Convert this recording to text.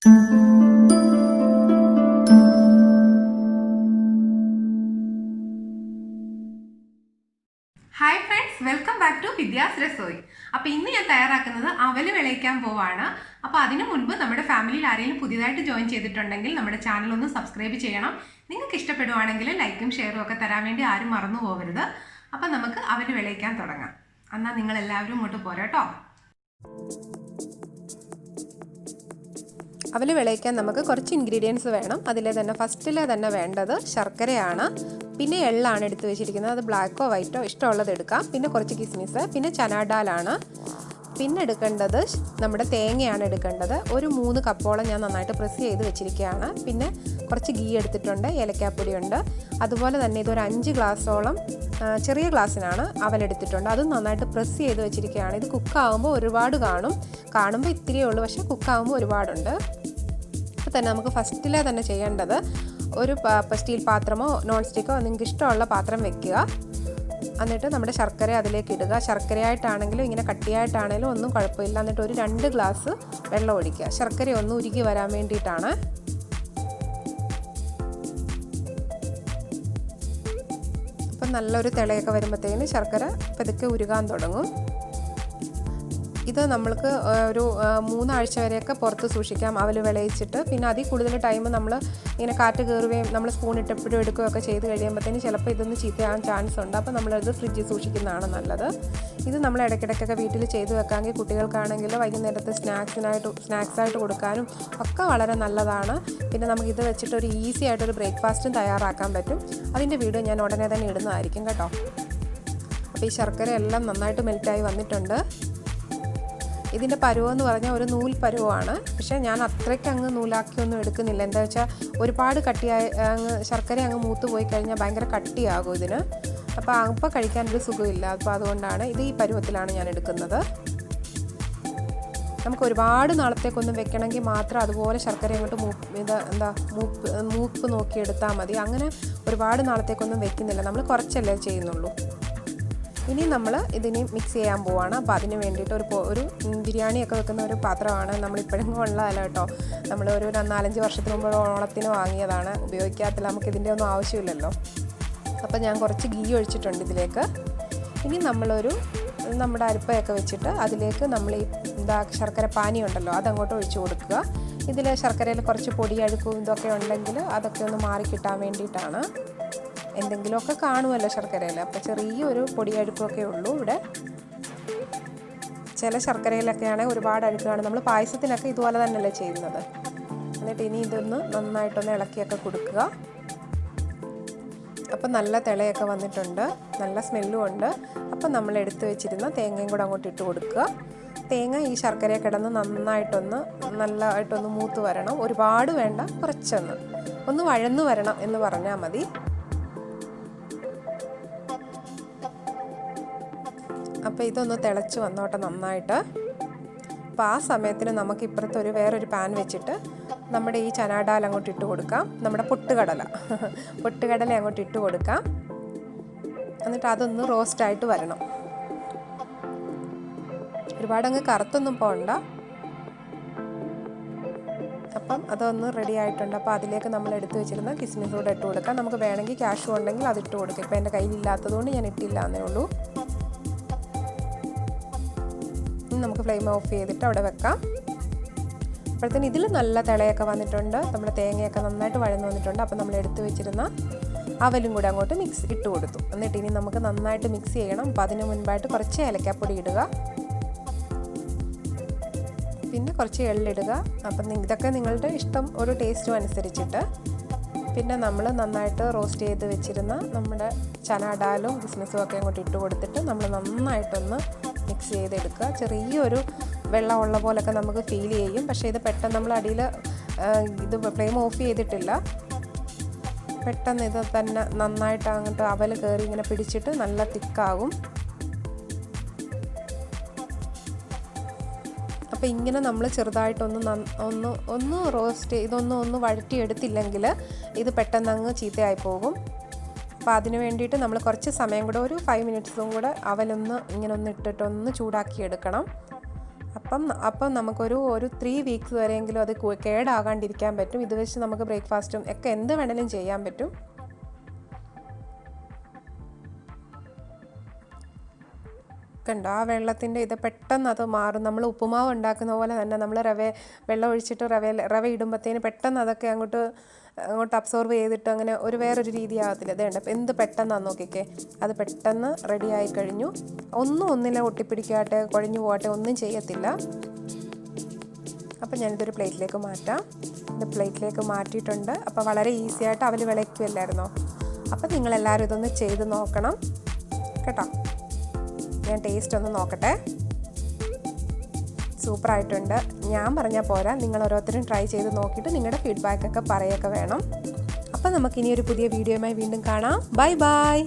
Hi friends, welcome back to Vidya's Recipe. അപ്പോൾ ഇന്ന് ഞാൻ തയ്യാറാക്കുന്നത് അവല് വിളയിക്കാൻ പോവാണ്. അപ്പോൾ അതിനു മുൻപ് നമ്മുടെ ഫാമിലിയിൽ ആരെങ്കിലും പുതിയതായിട്ട് ജോയിൻ ചെയ്തിട്ടുണ്ടെങ്കിൽ നമ്മുടെ ചാനൽ ഒന്ന് സബ്സ്ക്രൈബ് ചെയ്യണം. നിങ്ങൾക്ക് ഇഷ്ടപ്പെടുവാണെങ്കിൽ ലൈക്കും ഷെയറും ഒക്കെ തരാൻ വേണ്ടി ആരും മറന്നു പോകരുത്. അപ്പോൾ നമുക്ക് അവല് വിളയിക്കാൻ തുടങ്ങാം. എന്നാൽ നിങ്ങൾ എല്ലാവരും ഇങ്ങോട്ട് പോരാട്ടോ. അവല് വിളയിക്കാൻ നമുക്ക് കുറച്ച് ഇൻഗ്രീഡിയൻസ് വേണം. അതിലെ തന്നെ ഫസ്റ്റിലെ തന്നെ വേണ്ടത് ശർക്കരയാണ്. പിന്നെ എള്ളാണ് എടുത്ത് വെച്ചിരിക്കുന്നത്. അത് ബ്ലാക്കോ വൈറ്റോ ഇഷ്ടമുള്ളത് എടുക്കാം. പിന്നെ കുറച്ച് കിസ്മിസ്, പിന്നെ ചനാഡാലാണ്. പിന്നെ എടുക്കേണ്ടത് നമ്മുടെ തേങ്ങയാണ് എടുക്കേണ്ടത്. ഒരു 3 കപ്പോളം ഞാൻ നന്നായിട്ട് പ്രസ് ചെയ്ത് വെച്ചിരിക്കുകയാണ്. പിന്നെ കുറച്ച് ഗീ എടുത്തിട്ടുണ്ട്, ഏലക്കാപ്പൊടിയുണ്ട്. അതുപോലെ തന്നെ ഇതൊരു 5 ഗ്ലാസോളം ചെറിയ ഗ്ലാസ്സിനാണ് അവലെടുത്തിട്ടുണ്ട്. അതും നന്നായിട്ട് പ്രസ് ചെയ്ത് വെച്ചിരിക്കുകയാണ്. ഇത് കുക്കാവുമ്പോൾ ഒരുപാട് കാണുമ്പോൾ ഇത്തിരിയേ ഉള്ളൂ, പക്ഷേ കുക്കാവുമ്പോൾ ഒരുപാടുണ്ട്. അപ്പോൾ തന്നെ നമുക്ക് ഫസ്റ്റിലെ തന്നെ ചെയ്യേണ്ടത് ഒരു സ്റ്റീൽ പാത്രമോ നോൺ സ്റ്റിക്കോ നിങ്ങൾക്ക് ഇഷ്ടമുള്ള പാത്രം വെക്കുക. എന്നിട്ട് നമ്മുടെ ശർക്കര അതിലേക്ക് ഇടുക. ശർക്കരയായിട്ടാണെങ്കിലും ഇങ്ങനെ കട്ടിയായിട്ടാണെങ്കിലും ഒന്നും കുഴപ്പമില്ല. എന്നിട്ട് ഒരു 2 ഗ്ലാസ് വെള്ളം ഒഴിക്കുക. ശർക്കര ഒന്ന് ഉരുകി വരാൻ വേണ്ടിയിട്ടാണ്. അപ്പം നല്ലൊരു തിളയൊക്കെ വരുമ്പോഴത്തേന് ശർക്കര പതുക്കെ ഉരുകാൻ തുടങ്ങും. ഇത് നമ്മൾക്ക് ഒരു 3 ആഴ്ച വരെയൊക്കെ പുറത്ത് സൂക്ഷിക്കാം അവല് വിളയിച്ചിട്ട്. പിന്നെ അതിൽ കൂടുതൽ ടൈം നമ്മൾ ഇങ്ങനെ കാറ്റ് കയറുകയും നമ്മൾ സ്പൂണിട്ട് എപ്പോഴും എടുക്കുകയൊക്കെ ചെയ്ത് കഴിയുമ്പോഴത്തേന് ചിലപ്പോൾ ഇതൊന്ന് ചീത്തയാകാൻ ചാൻസ് ഉണ്ട്. അപ്പോൾ നമ്മളത് ഫ്രിഡ്ജിൽ സൂക്ഷിക്കുന്നതാണ് നല്ലത്. ഇത് നമ്മൾ ഇടയ്ക്കിടയ്ക്കൊക്കെ വീട്ടിൽ ചെയ്ത് വെക്കാമെങ്കിൽ കുട്ടികൾക്കാണെങ്കിൽ വൈകുന്നേരത്തെ സ്നാക്സായിട്ട് കൊടുക്കാനും ഒക്കെ വളരെ നല്ലതാണ്. പിന്നെ നമുക്കിത് വെച്ചിട്ട് ഒരു ഈസി ആയിട്ടൊരു ബ്രേക്ക്ഫാസ്റ്റും തയ്യാറാക്കാൻ പറ്റും. അതിൻ്റെ വീഡിയോ ഞാൻ ഉടനെ തന്നെ ഇടുന്നതായിരിക്കും കേട്ടോ. അപ്പോൾ ഈ ശർക്കര എല്ലാം നന്നായിട്ട് മെൽറ്റായി വന്നിട്ടുണ്ട്. ഇതിൻ്റെ പരുവമെന്ന് പറഞ്ഞാൽ ഒരു നൂൽ പരുവമാണ്. പക്ഷേ ഞാൻ അത്രയ്ക്ക് അങ്ങ് നൂലാക്കിയൊന്നും എടുക്കുന്നില്ല. എന്താ വെച്ചാൽ ഒരുപാട് കട്ടിയായി ശർക്കര അങ്ങ് മൂത്ത് പോയി കഴിഞ്ഞാൽ ഭയങ്കര കട്ടിയാകും ഇതിന്. അപ്പോൾ കഴിക്കാനൊരു സുഖമില്ല. അപ്പോൾ അതുകൊണ്ടാണ് ഇത് ഈ പരുവത്തിലാണ് ഞാൻ എടുക്കുന്നത്. നമുക്ക് ഒരുപാട് നാളത്തേക്കൊന്നും വെക്കണമെങ്കിൽ മാത്രം അതുപോലെ ശർക്കര അങ്ങോട്ട് മൂപ്പ് നോക്കിയെടുത്താൽ മതി. അങ്ങനെ ഒരുപാട് നാളത്തേക്കൊന്നും വെക്കുന്നില്ല, നമ്മൾ കുറച്ചല്ലേ ചെയ്യുന്നുള്ളൂ. ഇനി നമ്മൾ ഇതിനെ മിക്സ് ചെയ്യാൻ പോവാണ്. അപ്പോൾ അതിന് വേണ്ടിയിട്ട് ഒരു ബിരിയാണിയൊക്കെ വെക്കുന്ന ഒരു പാത്രമാണ്. നമ്മളിപ്പോഴും ഉള്ളതല്ല കേട്ടോ. നമ്മൾ ഒരു 4-5 വർഷത്തിന് മുമ്പ് ഓണത്തിന് വാങ്ങിയതാണ്. ഉപയോഗിക്കാത്തില്ല, നമുക്കിതിൻ്റെ ഒന്നും ആവശ്യമില്ലല്ലോ. അപ്പോൾ ഞാൻ കുറച്ച് ഗീ ഒഴിച്ചിട്ടുണ്ട് ഇതിലേക്ക്. ഇനി നമ്മുടെ അരിപ്പയൊക്കെ വെച്ചിട്ട് അതിലേക്ക് നമ്മൾ ഈ ശർക്കര പാനി ഉണ്ടല്ലോ അതങ്ങോട്ട് ഒഴിച്ചു കൊടുക്കുക. ഇതിൽ ശർക്കരയിൽ കുറച്ച് പൊടി അഴുക്കും ഇതൊക്കെ ഉണ്ടെങ്കിൽ അതൊക്കെ ഒന്ന് മാറി കിട്ടാൻ വേണ്ടിയിട്ടാണ്. എന്തെങ്കിലുമൊക്കെ കാണുമല്ലോ ശർക്കരയിൽ, അപ്പോൾ ചെറിയൊരു പൊടി അഴുക്കൊക്കെ ഉള്ളൂ ഇവിടെ. ചില ശർക്കരയിലൊക്കെ ആണെങ്കിൽ ഒരുപാട് അഴുക്കാണ്. നമ്മൾ പായസത്തിനൊക്കെ ഇതുപോലെ തന്നെയല്ലേ ചെയ്യുന്നത്. എന്നിട്ട് ഇനി ഇതൊന്ന് നന്നായിട്ടൊന്ന് ഇളക്കിയൊക്കെ കൊടുക്കുക. അപ്പം നല്ല തിളയൊക്കെ വന്നിട്ടുണ്ട്, നല്ല സ്മെല്ലും ഉണ്ട്. അപ്പം നമ്മൾ എടുത്തു വെച്ചിരുന്ന തേങ്ങയും കൂടെ അങ്ങോട്ട് ഇട്ട് കൊടുക്കുക. തേങ്ങ ഈ ശർക്കരയെ കിടന്ന് നല്ലതായിട്ടൊന്ന് മൂത്ത് വരണം. ഒരുപാട് വേണ്ട, ഒന്ന് വഴന്നു വരണം എന്ന് പറഞ്ഞാൽ മതി. അപ്പോൾ ഇതൊന്ന് തിളച്ച് വന്നോട്ടെ നന്നായിട്ട്. അപ്പോൾ ആ സമയത്തിന് നമുക്ക് ഇപ്പുറത്ത് വേറൊരു പാൻ വെച്ചിട്ട് നമ്മുടെ ഈ ചനാഡാൽ അങ്ങോട്ട് ഇട്ട് കൊടുക്കാം. നമ്മുടെ പൊട്ടുകടല അങ്ങോട്ട് ഇട്ട് കൊടുക്കാം. എന്നിട്ട് അതൊന്ന് റോസ്റ്റായിട്ട് വരണം. ഒരുപാടങ്ങ് കറുത്തൊന്നും പോകണ്ട. അപ്പം അതൊന്ന് റെഡി ആയിട്ടുണ്ട്. അപ്പോൾ അതിലേക്ക് നമ്മൾ എടുത്ത് വെച്ചിരുന്ന കിസ്മിസ് കൂടെ ഇട്ട് കൊടുക്കാം. നമുക്ക് വേണമെങ്കിൽ കാഷ്യൂ ഉണ്ടെങ്കിൽ അതിട്ട് കൊടുക്കാം. ഇപ്പോൾ എൻ്റെ കയ്യിലില്ലാത്തതുകൊണ്ട് ഞാൻ ഇട്ടില്ല എന്നേ ഉള്ളൂ. നമുക്ക് ഫ്ലെയിം ഓഫ് ചെയ്തിട്ട് അവിടെ വെക്കാം. അപ്പോഴത്തേന് ഇതിൽ നല്ല തിളയൊക്കെ വന്നിട്ടുണ്ട്. നമ്മുടെ തേങ്ങയൊക്കെ നന്നായിട്ട് വഴന്നു വന്നിട്ടുണ്ട്. അപ്പോൾ നമ്മൾ എടുത്ത് വെച്ചിരുന്ന അവലും കൂടെ അങ്ങോട്ട് ഇട്ട് കൊടുത്തു. എന്നിട്ട് ഇനി നമുക്ക് നന്നായിട്ട് മിക്സ് ചെയ്യണം. അപ്പോൾ അതിന് മുൻപായിട്ട് കുറച്ച് ഏലക്കാപ്പൊടി ഇടുക, പിന്നെ കുറച്ച് എള്ളിടുക. അപ്പം ഇതൊക്കെ നിങ്ങളുടെ ഇഷ്ടം, ഒരു ടേസ്റ്റും അനുസരിച്ചിട്ട്. പിന്നെ നമ്മൾ നന്നായിട്ട് റോസ്റ്റ് ചെയ്ത് വെച്ചിരുന്ന നമ്മുടെ ചനാഡാലും കിസ്മിസും ഒക്കെ അങ്ങോട്ട് ഇട്ട് കൊടുത്തിട്ട് നമ്മൾ നന്നായിട്ടൊന്ന് മിക്സ് ചെയ്തെടുക്കുക. ചെറിയൊരു വെള്ളമുള്ള പോലൊക്കെ നമുക്ക് ഫീൽ ചെയ്യും. പക്ഷേ ഇത് പെട്ടെന്ന് നമ്മൾ അടിയിൽ ഫ്ലെയിം ഓഫ് ചെയ്തിട്ടില്ല. പെട്ടെന്ന് ഇത് തന്നെ നന്നായിട്ട് അങ്ങോട്ട് അവൽ കയറി ഇങ്ങനെ പിടിച്ചിട്ട് നല്ല തിക്കാകും. അപ്പോൾ ഇങ്ങനെ നമ്മൾ ചെറുതായിട്ടൊന്ന് റോസ്റ്റ് ഒന്ന് വഴറ്റിയെടുത്തില്ലെങ്കിൽ ഇത് പെട്ടെന്ന് അങ്ങ് ചീത്തയായി പോകും. അപ്പോൾ അതിന് വേണ്ടിയിട്ട് നമ്മൾ കുറച്ച് സമയം കൂടെ, ഒരു 5 മിനിറ്റ്സും കൂടെ അവലൊന്ന് ഇങ്ങനെ ഇട്ടിട്ടൊന്ന് ചൂടാക്കി എടുക്കണം. അപ്പം നമുക്കൊരു 3 വീക്സ് വരെയെങ്കിലും അത് കേടാകാണ്ടിരിക്കാൻ പറ്റും. ഇത് വെച്ച് നമുക്ക് ബ്രേക്ക്ഫാസ്റ്റും ഒക്കെ എന്ത് വേണമെങ്കിലും ചെയ്യാൻ പറ്റും. കണ്ടോ, ആ വെള്ളത്തിൻ്റെ ഇത് പെട്ടെന്ന് അത് മാറും. നമ്മൾ ഉപ്പുമാവ് ഉണ്ടാക്കുന്ന പോലെ തന്നെ നമ്മൾ വെള്ളം ഒഴിച്ചിട്ട് റവ ഇടുമ്പോഴത്തേന് പെട്ടെന്ന് അതൊക്കെ അങ്ങോട്ട് അബ്സോർവ് ചെയ്തിട്ട് അങ്ങനെ വേറൊരു രീതി ആകത്തില്ല. ഇതേണ്ട എന്ത് പെട്ടെന്നാന്ന് നോക്കിക്കേ, അത് പെട്ടെന്ന് റെഡി ആയി കഴിഞ്ഞു. ഒന്നില്ല ഒട്ടിപ്പിടിക്കാട്ടെ കുഴഞ്ഞു പോകട്ടെ ഒന്നും ചെയ്യത്തില്ല. അപ്പം ഞാനിതൊരു പ്ലേറ്റിലേക്ക് മാറ്റാം. ഇത് പ്ലേറ്റിലേക്ക് മാറ്റിയിട്ടുണ്ട്. അപ്പോൾ വളരെ ഈസി ആയിട്ട് അവൽ വിളയ്ക്കുമല്ലായിരുന്നോ. അപ്പം നിങ്ങളെല്ലാവരും ഇതൊന്ന് ചെയ്ത് നോക്കണം കേട്ടോ. ഞാൻ ടേസ്റ്റ് ഒന്ന് നോക്കട്ടെ. സൂപ്പറായിട്ടുണ്ട്. ഞാൻ പറഞ്ഞാൽ പോരാ, നിങ്ങൾ ഓരോരുത്തരും ട്രൈ ചെയ്ത് നോക്കിയിട്ട് നിങ്ങളുടെ ഫീഡ്ബാക്കൊക്കെ പറയുകയൊക്കെ വേണം. അപ്പം നമുക്കിനി ഒരു പുതിയ വീഡിയോയുമായി വീണ്ടും കാണാം. Bye bye.